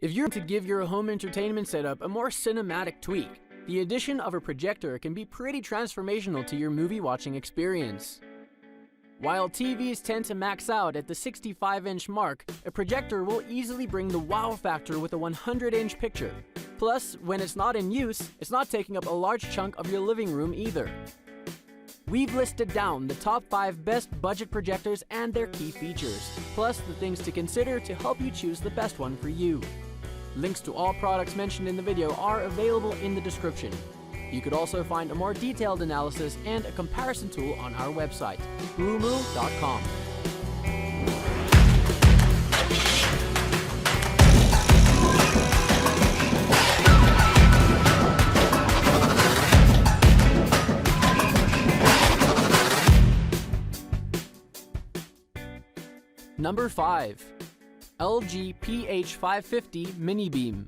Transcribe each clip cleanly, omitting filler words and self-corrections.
If you're to give your home entertainment setup a more cinematic tweak, the addition of a projector can be pretty transformational to your movie watching experience. While TVs tend to max out at the 65-inch mark, a projector will easily bring the wow factor with a 100-inch picture. Plus, when it's not in use, it's not taking up a large chunk of your living room either. We've listed down the top 5 best budget projectors and their key features, plus the things to consider to help you choose the best one for you. Links to all products mentioned in the video are available in the description. You could also find a more detailed analysis and a comparison tool on our website, Blumoo.com. Number 5. LG PH550 MiniBeam.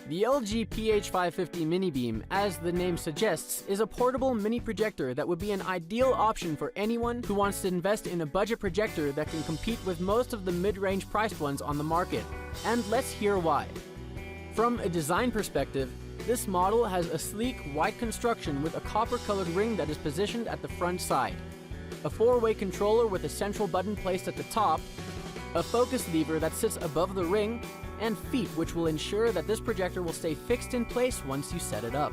The LG PH550 MiniBeam, as the name suggests, is a portable mini projector that would be an ideal option for anyone who wants to invest in a budget projector that can compete with most of the mid-range priced ones on the market. And let's hear why. From a design perspective, this model has a sleek white construction with a copper-colored ring that is positioned at the front side, a 4-way controller with a central button placed at the top, a focus lever that sits above the ring, and feet which will ensure that this projector will stay fixed in place once you set it up.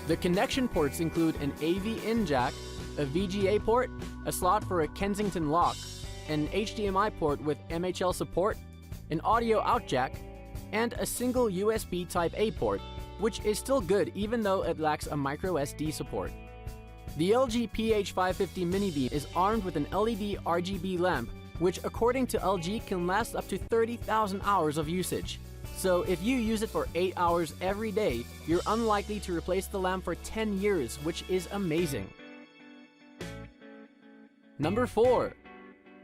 The connection ports include an AV-in jack, a VGA port, a slot for a Kensington lock, an HDMI port with MHL support, an audio out jack, and a single USB Type-A port, which is still good even though it lacks a microSD support. The LG PH550 MiniBeam is armed with an LED RGB lamp, which according to LG can last up to 30,000 hours of usage. So if you use it for 8 hours every day, you're unlikely to replace the lamp for 10 years, which is amazing. Number 4.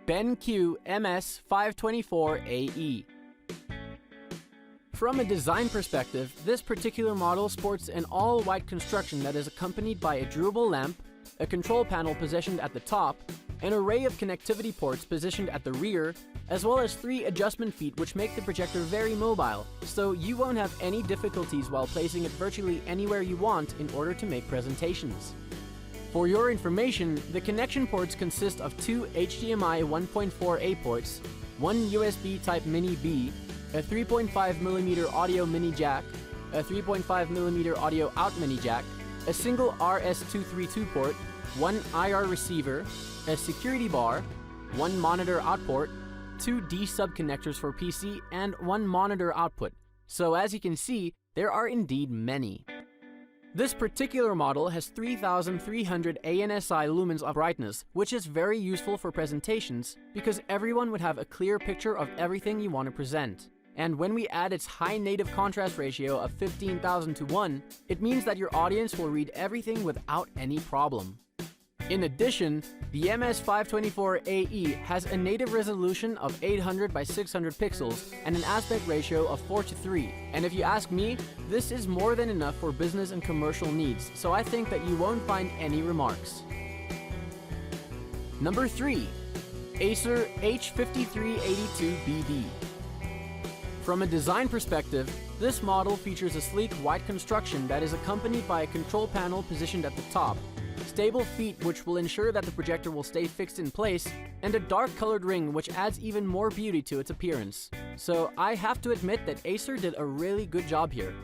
BenQ MS524AE. From a design perspective, this particular model sports an all-white construction that is accompanied by a durable lamp, a control panel positioned at the top, an array of connectivity ports positioned at the rear, as well as 3 adjustment feet which make the projector very mobile, so you won't have any difficulties while placing it virtually anywhere you want in order to make presentations. For your information, the connection ports consist of 2 HDMI 1.4A ports, 1 USB Type Mini B, a 3.5mm audio mini jack, a 3.5mm audio out mini jack, a single RS-232 port, 1 IR receiver, a security bar, 1 monitor out port, 2 D-sub connectors for PC, and 1 monitor output. So as you can see, there are indeed many. This particular model has 3,300 ANSI lumens of brightness, which is very useful for presentations because everyone would have a clear picture of everything you want to present. And when we add its high native contrast ratio of 15,000:1, it means that your audience will read everything without any problem. In addition, the MS524AE has a native resolution of 800 by 600 pixels and an aspect ratio of 4:3. And if you ask me, this is more than enough for business and commercial needs, so I think that you won't find any remarks. Number 3. Acer H53802BD. From a design perspective, this model features a sleek white construction that is accompanied by a control panel positioned at the top, stable feet which will ensure that the projector will stay fixed in place, and a dark colored ring which adds even more beauty to its appearance. So I have to admit that Acer did a really good job here.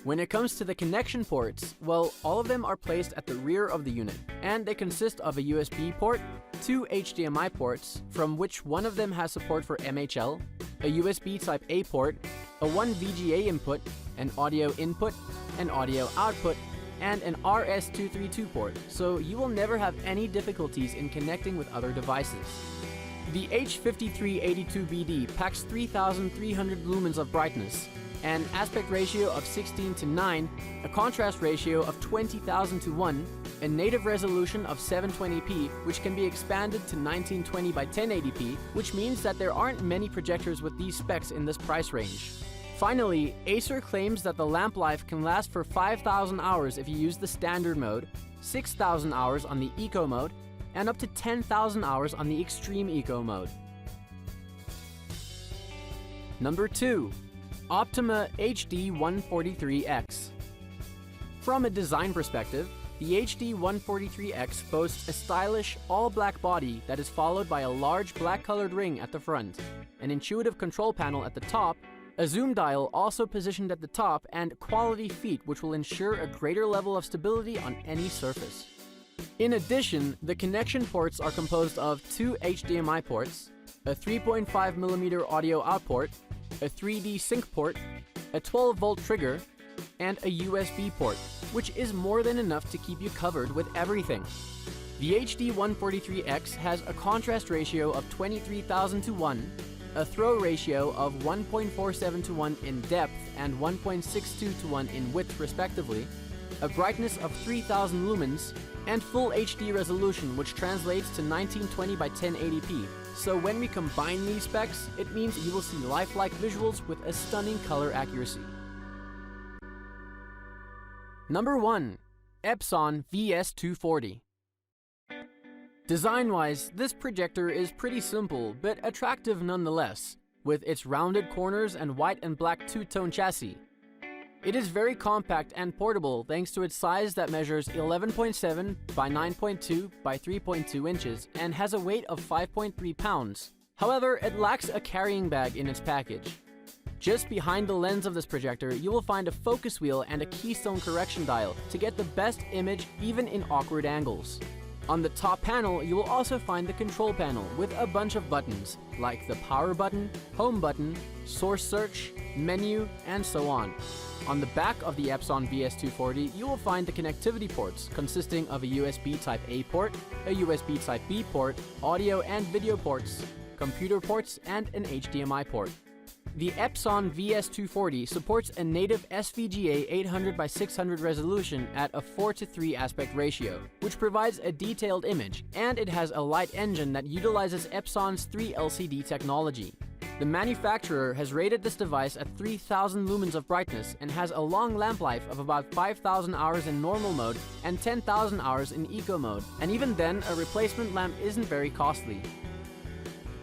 When it comes to the connection ports, well, all of them are placed at the rear of the unit, and they consist of a USB port, 2 HDMI ports, from which one of them has support for MHL, a USB Type-A port, a 1 VGA input, an audio input, an audio output, and an RS-232 port, so you will never have any difficulties in connecting with other devices. The H53802BD packs 3,300 lumens of brightness, an aspect ratio of 16:9, a contrast ratio of 20,000:1, a native resolution of 720p, which can be expanded to 1920 by 1080p, which means that there aren't many projectors with these specs in this price range. Finally, Acer claims that the lamp life can last for 5,000 hours if you use the standard mode, 6,000 hours on the eco mode, and up to 10,000 hours on the extreme eco mode. Number 2. Optima HD143X. From a design perspective, the HD143X boasts a stylish, all-black body that is followed by a large black-colored ring at the front, an intuitive control panel at the top, a zoom dial also positioned at the top, and quality feet which will ensure a greater level of stability on any surface. In addition, the connection ports are composed of 2 HDMI ports, a 3.5mm audio out port, a 3D sync port, a 12-volt trigger, and a USB port, which is more than enough to keep you covered with everything. The HD143X has a contrast ratio of 23,000 to 1, a throw ratio of 1.47 to 1 in depth and 1.62 to 1 in width respectively, a brightness of 3000 lumens, and full HD resolution, which translates to 1920 by 1080p. So when we combine these specs, it means you will see lifelike visuals with a stunning color accuracy. Number 1. Epson VS240. Design-wise, this projector is pretty simple, but attractive nonetheless, with its rounded corners and white and black two-tone chassis. It is very compact and portable thanks to its size that measures 11.7 by 9.2 by 3.2 inches and has a weight of 5.3 pounds. However, it lacks a carrying bag in its package. Just behind the lens of this projector, you will find a focus wheel and a keystone correction dial to get the best image even in awkward angles. On the top panel, you will also find the control panel with a bunch of buttons, like the power button, home button, source search, menu, and so on. On the back of the Epson VS240, you will find the connectivity ports consisting of a USB Type-A port, a USB Type-B port, audio and video ports, computer ports, and an HDMI port. The Epson VS240 supports a native SVGA 800x600 resolution at a 4:3 aspect ratio, which provides a detailed image, and it has a light engine that utilizes Epson's 3LCD technology. The manufacturer has rated this device at 3000 lumens of brightness and has a long lamp life of about 5000 hours in normal mode and 10,000 hours in eco mode, and even then a replacement lamp isn't very costly.